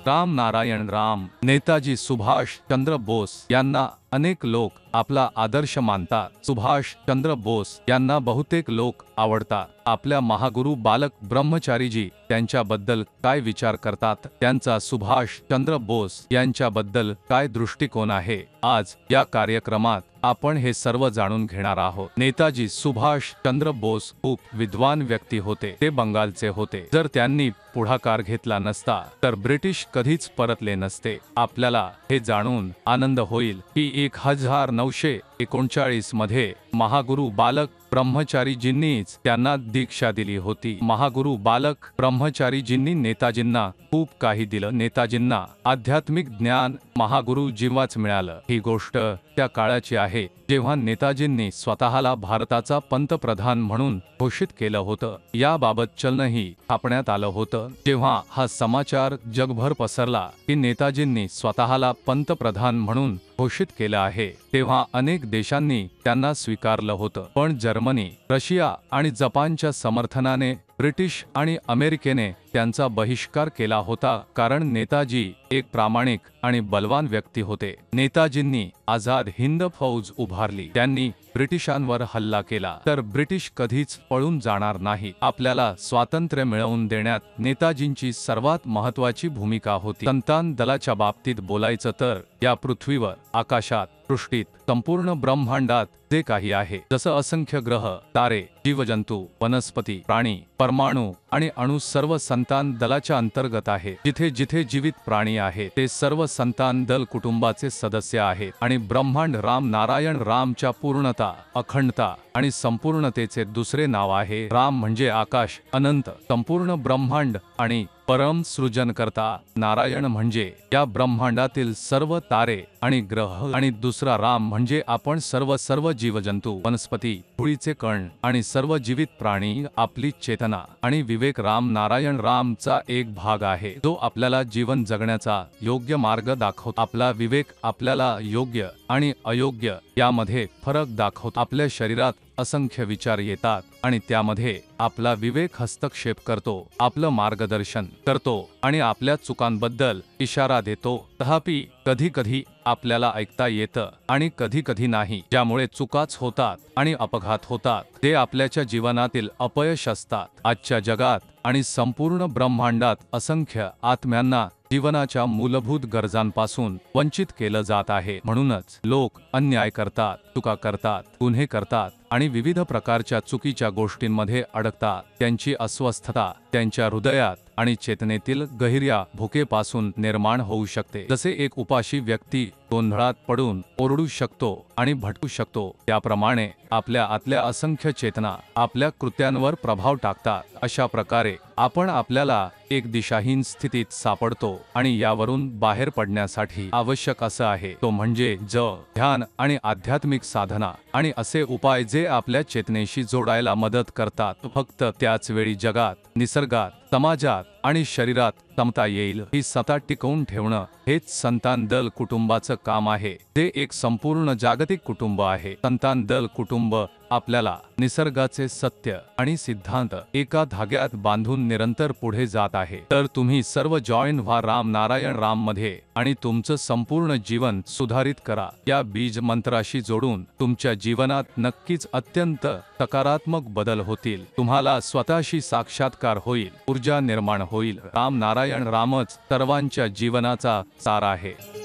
राम नारायण राम नेताजी सुभाष चंद्र बोस यांना अनेक लोक आपला आदर्श मानतात। सुभाष चंद्र बोस यांना बहुतेक लोक आवडतात। आपल्या महागुरु बालक ब्रह्मचारीजी त्यांच्याबद्दल काय विचार करतात, त्यांचा सुभाष चंद्र बोस यांच्याबद्दल काय दृष्टिकोन आहे, आज या कार्यक्रमात आपण हे सर्व जाणून घेणार आहोत। नेताजी सुभाष चंद्र बोस खूप विद्वान व्यक्ती होते। ते बंगालचे होते। जर त्यांनी पुढाकार घेतला नसता तर ब्रिटिश कधीच परतले नसते। आपल्याला हे जाणून आनंद होईल की 1939 मध्ये महागुरु बालक ब्रह्मचारीजींनीच त्यांना दीक्षा दिली होती। महागुरु बालक ब्रह्मचारीजींनी नेताजींना खूप काही दिलं। नेताजींना आध्यात्मिक ज्ञान महागुरु जीवाच मिळालं। ही गोष्ट त्या काळाची आहे जेव्हा नेताजींनी स्वतःला भारताचा पंतप्रधान म्हणून घोषित केलं होतं। याबाबत चलनही छापण्यात आलं होतं। जेव्हा हा समाचार जगभर पसरला की नेताजींनी स्वतःला पंतप्रधान म्हणून घोषित केलं आहे, तेव्हा अनेक देशांनी त्यांना स्वीकारलं होतं। पण जर्मनी, रशिया आणि जपानच्या समर्थनाने ब्रिटिश आणि अमेरिकेने त्यांचा बहिष्कार केला होता, कारण नेताजी एक प्रामाणिक आणि बलवान व्यक्ती होते। नेताजींनी आझाद हिंद फौज उभारली। त्यांनी ब्रिटिशांवर हल्ला केला तर ब्रिटिश कधीच पळून जाणार नाही। आपल्याला स्वातंत्र्य मिळवून देण्यात नेताजींची सर्वात महत्त्वाची भूमिका होती। संतान दलाच्या बाबतीत बोलायचं तर या पृथ्वीवर, आकाशात, सृष्टीत, संपूर्ण ब्रह्मांडात जे काही आहे, जसं असंख्य ग्रह, तारे, जीवजंतू, वनस्पती, प्राणी, परमाणू आणि अणु सर्व संतान दलाच्या अंतर्गत आहे। जिथे जिथे जीवित प्राणी आहे ते सर्व संतान दल कुटुंबाचे सदस्य आहेत। आणि ब्रह्मांड राम नारायण रामच्या पूर्णता, अखंडता आणि संपूर्णतेचे दुसरे नाव आहे राम, म्हणजे आकाश, अनंत, संपूर्ण ब्रह्मांड आणि परम सृजनकर्ता। नारायण म्हणजे या ब्रह्मांडातील सर्व तारे आणि ग्रह आणि दुसरा राम म्हणजे आपण सर्व जीवजंतू, वनस्पती, धुळीचे कण आणि सर्व जीवित प्राणी, आपली चेतना आणि विवेक। राम नारायण रामचा एक भाग आहे जो आपल्याला जीवन जगण्याचा योग्य मार्ग दाखवतो। आपला विवेक आपल्याला योग्य आणि अयोग्य यामध्ये फरक दाखवतो। आपल्या शरीरात असंख्य विचार येतात आणि त्यामध्ये आपला विवेक हस्तक्षेप करतो, आपलं मार्गदर्शन करतो आणि आपल्या चुकांबद्दल इशारा देतो। तथापि कधी-कधी आपल्याला ऐकता येतं आणि कधी-कधी नाही, ज्यामुळे चुकाच होतात आणि अपघात होतात। ते आपल्याच्या जीवनातील अपयश असतात। आजच्या जगात आणि संपूर्ण ब्रह्मांडात असंख्य आत्म्यांना जीवनाच्या मूलभूत गरजांपासून वंचित केलं जात आहे। म्हणूनच लोक अन्याय करतात, चुका करतात, गुन्हे करतात आणि विविध प्रकारच्या चुकीच्या गोष्टींमध्ये अडकतात। त्यांची अस्वस्थता त्यांच्या हृदयात आणि चेतनेतील गहिऱ्या भुकेपासून निर्माण होऊ शकते। जसे एक उपाशी व्यक्ती गोंधळात पडून ओरडू शकतो आणि भटकू शकतो, त्याप्रमाणे आपल्या आतल्या असंख्य चेतना आपल्या कृत्यांवर प्रभाव टाकतात। अशा प्रकारे आपण आपल्याला एक दिशाहीन स्थितीत सापडतो आणि यावरून बाहेर पडण्यासाठी आवश्यक असं आहे तो म्हणजे ध्यान आणि आध्यात्मिक साधना आणि असे उपाय जे आपल्या चेतनेशी जोडायला मदत करतात। फक्त त्याच वेळी जगात, निसर्गात, समाजात आणि शरीरात समता येईल। ही समता टिकवून ठेवणं हेच संतान दल कुटुंबाचं काम आहे, जे एक संपूर्ण जागतिक कुटुंब आहे। संतान दल कुटुंब आपल्याला निसर्गाचे सत्य आणि सिद्धांत एका धाग्यात बांधून निरंतर पुढे जात आहे। तर तुम्ही सर्व जॉईन व्हा राम नारायण राम मध्ये आणि तुमचं संपूर्ण जीवन सुधारित करा। या बीज मंत्राशी जोडून तुमच्या जीवनात नक्कीच अत्यंत सकारात्मक बदल होतील। तुम्हाला स्वतःशी साक्षात्कार होईल, ऊर्जा निर्माण होईल। राम नारायण रामच सर्वांच्या जीवनाचा सार आहे।